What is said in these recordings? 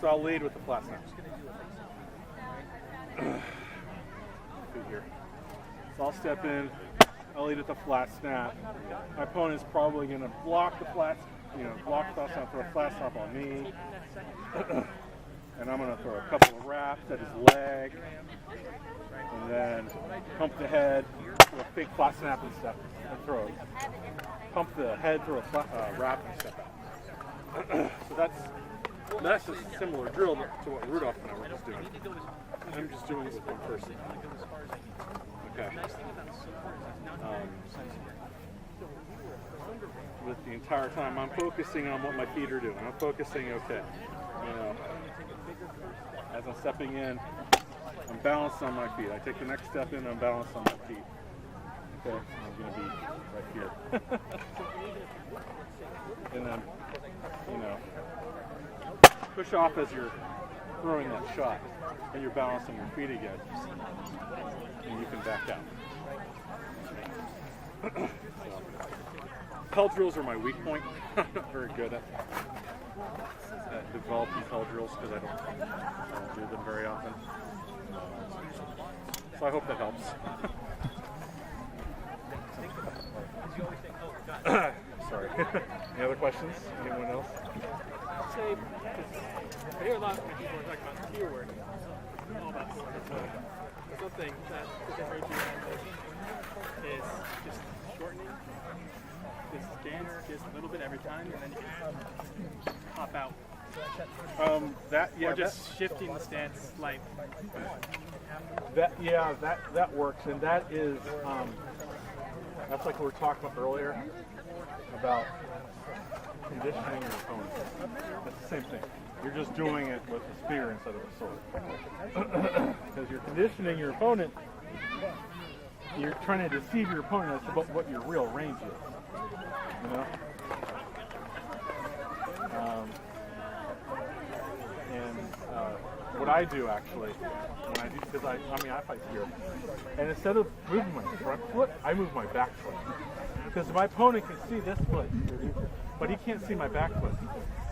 So I'll lead with the flat snap. Here. So I'll step in, I'll lead with the flat snap. My opponent's probably going to block the flat, block the flat snap, throw a flat snap on me. And I'm going to throw a couple of wraps at his leg. And then pump the head, throw a big flat snap and step, and throw. Pump the head, throw a wrap and step out. So that's a similar drill to what Rudolph and I were just doing. I'm just doing it with one person. Okay. With the entire time, I'm focusing on what my feet are doing. I'm focusing, okay, as I'm stepping in, I'm balanced on my feet. I take the next step in, I'm balanced on my feet. Okay, I'm going to be right here. And then, push off as you're throwing that shot, and you're balancing your feet again, and you can back out. So, pelt drills are my weak point. I'm not very good at developing pelt drills because I don't do them very often. So I hope that helps. Sorry. Any other questions? Anyone else? Say, I hear a lot of people are talking about spear work. All about something that differentiates is just shortening the stance just a little bit every time, and then you can hop out. Or just shifting the stance slightly. That works, and that is that's like we were talking about earlier about conditioning your opponent. That's the same thing. You're just doing it with a spear instead of a sword. Because you're conditioning your opponent, you're trying to deceive your opponent as to what your real range is. What I do actually, because I fight spear, and instead of moving my front foot, I move my back foot. Because my opponent can see this foot, but he can't see my back foot.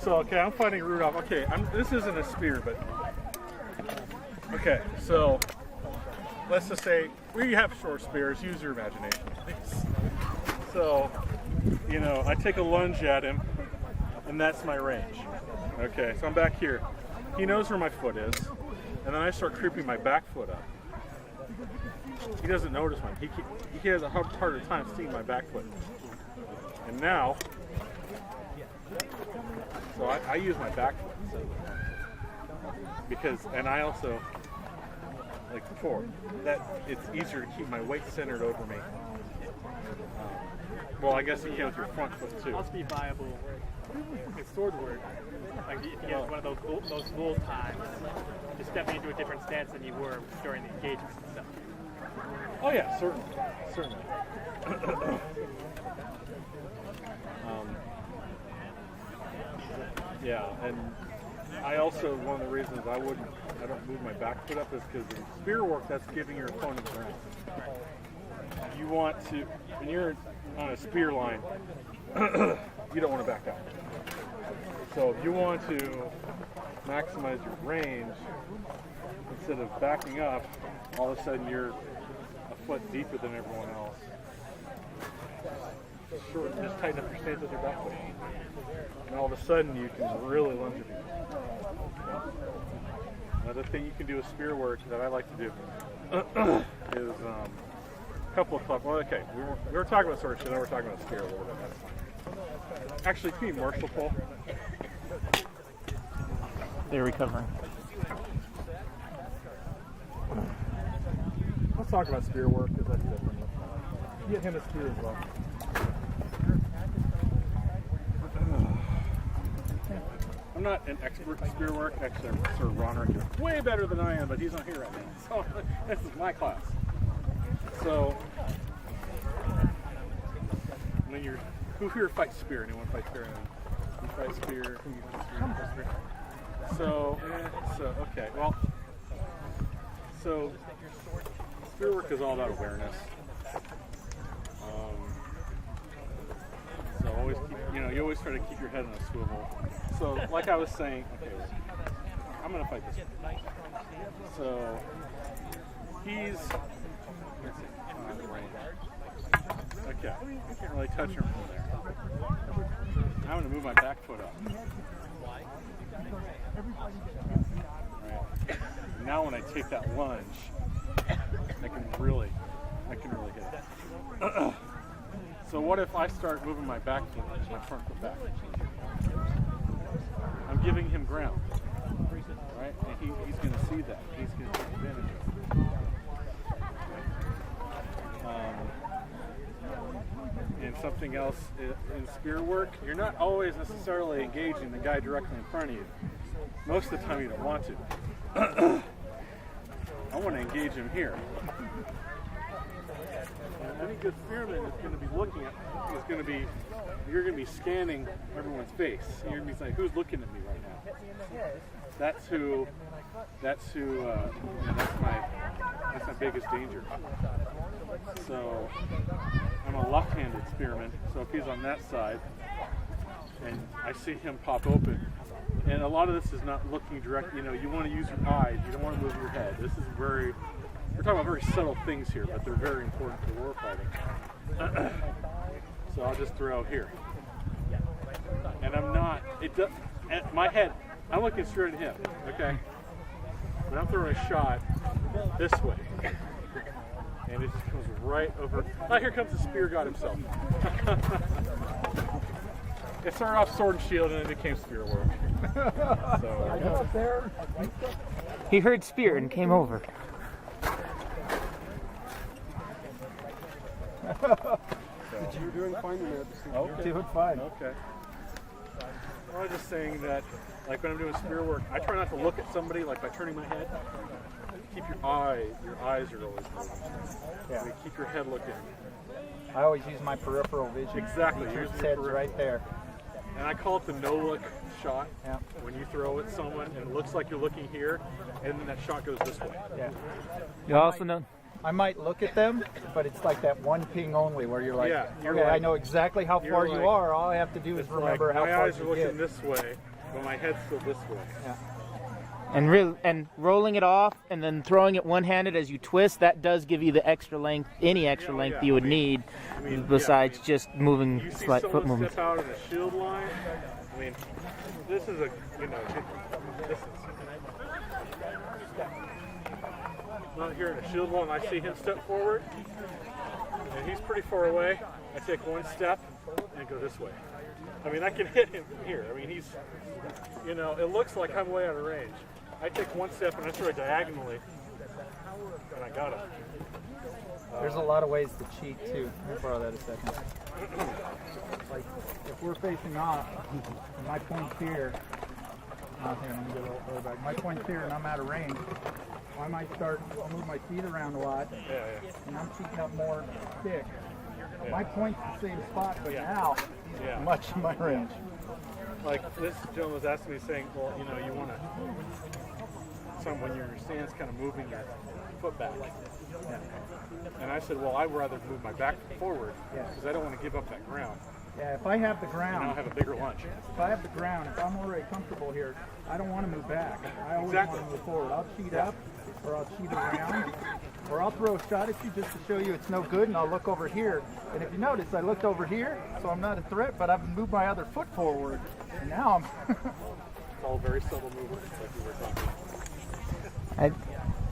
So, okay, I'm fighting Rudolph. Okay, this isn't a spear, but okay. So let's just say we have short spears. Use your imagination, please. So, I take a lunge at him, and that's my range. Okay, so I'm back here. He knows where my foot is, and then I start creeping my back foot up. He doesn't notice mine. He has a harder time seeing my back foot. And now, so I use my back foot because, and I also, like before, that it's easier to keep my weight centered over me. Well, I guess you can with your front foot too. It must be viable in sword work. Like if you get one of those bull times, just stepping into a different stance than you were during the engagements and stuff. Oh yeah, certainly. Yeah, and I also, one of the reasons I don't move my back foot up is because in spear work, that's giving your opponent ground. You want to, when you're on a spear line, you don't want to back out. So if you want to maximize your range, instead of backing up, all of a sudden you're a foot deeper than everyone else. Just tighten up your stance with your back foot. And all of a sudden you can really lunge at people. Another thing you can do with spear work that I like to do is a couple of clubs. Well, okay, we were talking about sword, so now we're talking about spear a little bit. That's fine. Actually, can you martial pull? They're recovering. Let's talk about spear work because that's different. Get him a spear as well. I'm not an expert in spear work. Actually, Sir Ronerick is way better than I am, but he's not here right now. So this is my class. So when who here fights spear? Anyone fight spear? You fight spear? Who you fight spear? So okay. Well, so spear work is all about awareness. So always keep, you always try to keep your head on a swivel. So like I was saying, okay, I'm gonna fight this one. So he's okay. I can't really touch him from there. I'm gonna move my back foot up. Right. Now when I take that lunge, I can really hit it. So what if I start moving my back foot, my front foot back? I'm giving him ground, right? And he's going to see that. He's going to take advantage of it. And something else in spear work, you're not always necessarily engaging the guy directly in front of you. Most of the time you don't want to. I want to engage him here. Any good spearman is going to be looking at, you're going to be scanning everyone's face. You're going to be like, who's looking at me right now? That's my biggest danger. So I'm a left-handed spearman, so if he's on that side and I see him pop open, and a lot of this is not looking direct, you want to use your eyes, you don't want to move your head. This is we're talking about very subtle things here, but they're very important for war fighting. So I'll just throw here. And my head, I'm looking straight at him, okay? But I'm throwing a shot this way. And it just comes right over. Oh, here comes the spear god himself. It started off sword and shield and it became spear work. So, he heard spear and came over. You're doing fine in that. Okay. Doing fine. Okay. I was just saying that, like when I'm doing spear work, I try not to look at somebody like by turning my head. Keep your eyes are always moving. Yeah. I mean, keep your head looking. I always use my peripheral vision. Exactly. Your Use your head's peripheral. right there. And I call it the no-look shot. Yeah. When you throw at someone and it looks like you're looking here, and then that shot goes this way. Yeah. You also know. I might look at them, but it's like that one ping only where you're like, You're okay, like, I know exactly how far you are. All I have to do is it's remember like how my far eyes are you looking get. this way, but my head's still this way. Yeah. And rolling it off and then throwing it one-handed as you twist, that does give you the extra length, any extra length you would need, besides just moving You see slight foot someone movements. step out of the shield line. I mean, this is this is. Not here in the shield line. I see him step forward, and he's pretty far away. I take one step and go this way. I mean, I can hit him from here. I mean, he's, it looks like I'm way out of range. I take one step and I throw it diagonally, and I got him. There's a lot of ways to cheat too. Let me borrow that a second. Like if we're facing off, and my point's here. Here, let me get a little further back. My point's here, and I'm out of range. I might I'll move my feet around a lot, and I'm cheating up more stick. My point's the same spot, but now he's much in my range. Like this gentleman was asking me, saying, well, you want to, when your stand's kind of moving your foot back. Yeah. And I said, well, I'd rather move my back forward because I don't want to give up that ground. Yeah, if I have the And ground, I'll have a bigger lunge. if I have the ground, if I'm already comfortable here, I don't want to move back. I always want to move forward. I'll cheat up, or I'll cheat around, or I'll throw a shot at you just to show you it's no good, and I'll look over here. And if you notice, I looked over here, so I'm not a threat, but I've moved my other foot forward, and now I'm... It's all very subtle movements, like we were talking.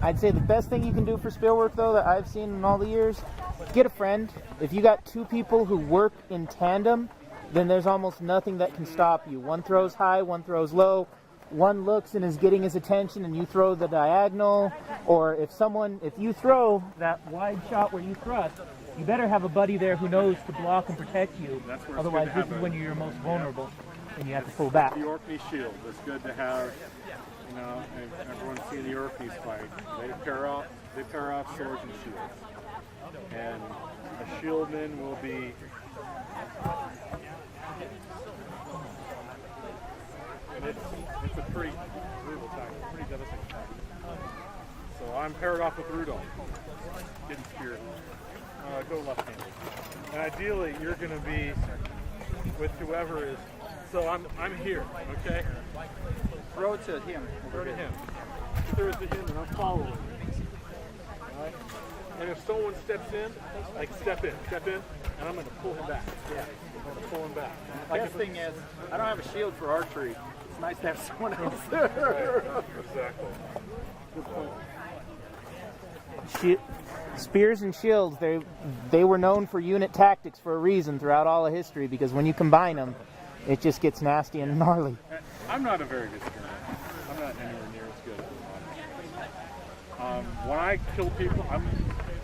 I'd say the best thing you can do for spear work, though, that I've seen in all the years, get a friend. If you got two people who work in tandem, then there's almost nothing that can stop you. One throws high, one throws low. One looks and is getting his attention and you throw the diagonal. Or if you throw that wide shot where you thrust, you better have a buddy there who knows to block and protect you. Otherwise, this is when you're most vulnerable and you have to pull back. The Orkney shield. It's good to have, everyone's seen the Orkneys fight. They pair off swords and shields. And a shieldman will be it's a pretty brutal tactic, pretty devastating tactic. So I'm paired off with Rudolph. Getting speared. Go left-handed. And ideally you're gonna be with whoever is, so I'm here, okay? throw it to him. Throw to him. Throw it to him, and I'm following. All right. And if someone steps in, like step in, and I'm going to pull him back. Yeah. I'm going to pull him back. The best thing is, I don't have a shield for archery. It's nice to have someone else. Exactly. Good point. Spears and shields, they were known for unit tactics for a reason throughout all of history, because when you combine them, it just gets nasty and gnarly. I'm not a very good spearman. I'm not anywhere near as good as when I kill people,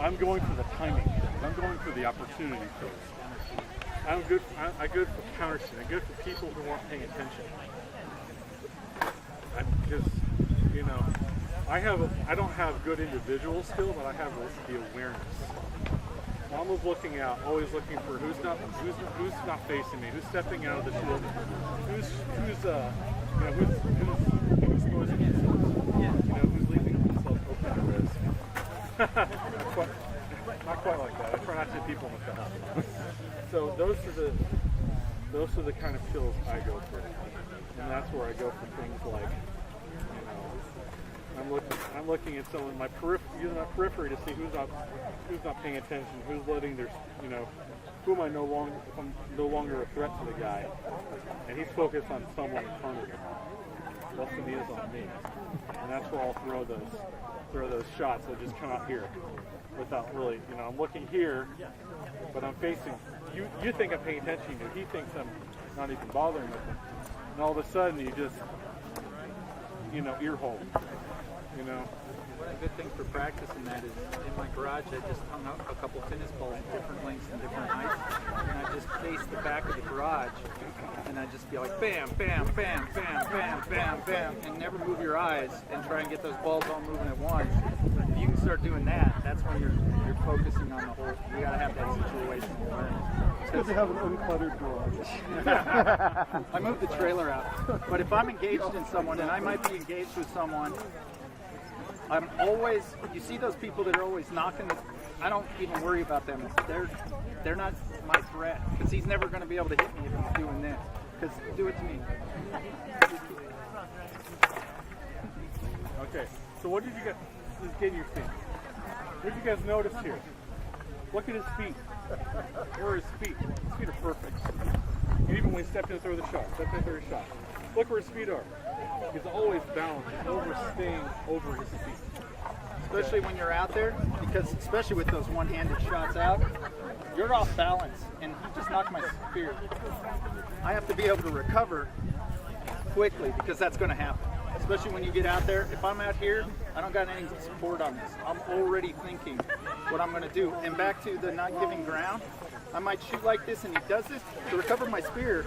I'm going for the timing. I'm going for the opportunity kills. I'm good for counter shooting. I'm good for people who aren't paying attention. I don't have good individual skill, but I have the awareness. So I'm always looking out, always looking for who's not facing me, who's stepping out of the shield, who's exposing themselves, who's leaving themselves open to risk. not quite like that. I try not to hit people in the face. So those are the kind of kills I go for, and that's where I go for things like, I'm looking at someone using my periphery to see who's not paying attention, who's letting their, who am I no longer, if I'm no longer a threat to the guy, and he's focused on someone in front of him. Less than he is on me, and that's where I'll throw those shots that just come out here, without really, I'm looking here, but I'm facing. You think I'm paying attention to? He thinks I'm not even bothering with him, and all of a sudden you just, ear hole. One good thing for practicing that is in my garage I just hung up a couple tennis balls at different lengths and different heights, and I just face the back of the garage and I just be like bam, bam, bam, bam, bam, bam, bam, and never move your eyes and try and get those balls all moving at once. If you can start doing that, that's when you're focusing on the whole. You gotta have that situational awareness. It's good to have an uncluttered garage. I moved the trailer out, but if I'm engaged in someone, and I might be engaged with someone, I'm always, you see those people that are always knocking, I don't even worry about them. They're not my threat, because he's never going to be able to hit me if he's doing this. Because do it to me. Okay, so what did you guys, this is getting your feet. What did you guys notice here? Look at his feet. Where are his feet? His feet are perfect. And even when he stepped in to throw the shot, look where his feet are. He's always balanced, staying over his feet. Especially when you're out there, because especially with those one-handed shots out, you're off balance, and he just knocked my spear. I have to be able to recover quickly, because that's going to happen. Especially when you get out there. If I'm out here, I don't got any support on this. I'm already thinking what I'm going to do. And back to the not giving ground, I might shoot like this, and he does this to recover my spear.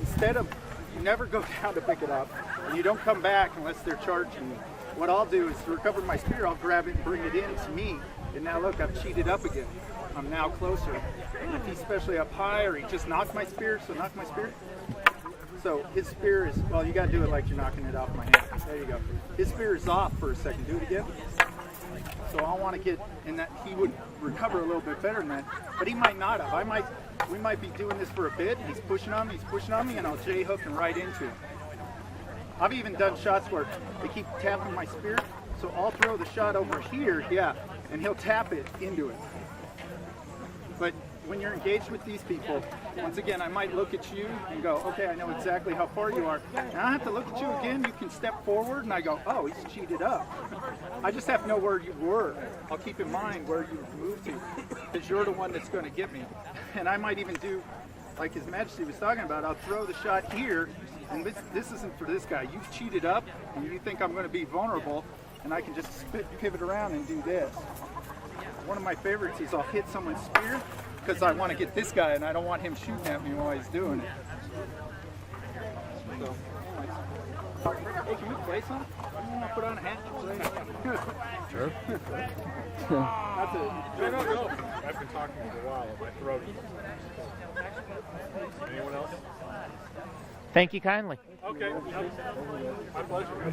Instead of, you never go down to pick it up, and you don't come back unless they're charging me. What I'll do is to recover my spear, I'll grab it and bring it in to me. And now look, I've cheated up again. I'm now closer. And if he's especially up high, or he just knocked my spear, So his spear is, well, you got to do it like you're knocking it off my hand. There you go. His spear is off for a second. Do it again. So I want to get in that, he would recover a little bit better than that, but he might not have. We might be doing this for a bit. He's pushing on me, and I'll J-hook and right into him. I've even done shots where they keep tapping my spear, so I'll throw the shot over here, and he'll tap it into it. But when you're engaged with these people, once again, I might look at you and go, okay, I know exactly how far you are. And I have to look at you again. You can step forward, and I go, oh, he's cheated up. I just have to know where you were. I'll keep in mind where you moved to, because you're the one that's going to get me. And I might even do, like His Majesty was talking about, I'll throw the shot here, and this isn't for this guy. You've cheated up, and you think I'm going to be vulnerable, and I can just pivot around and do this. One of my favorites is I'll hit someone's spear, because I want to get this guy, and I don't want him shooting at me while he's doing it. So, hey, can we play some? I'm gonna put on a hat and play. Sure. That's it. No. I've been talking for a while. My throat is. Anyone else? Thank you kindly. Okay. My pleasure.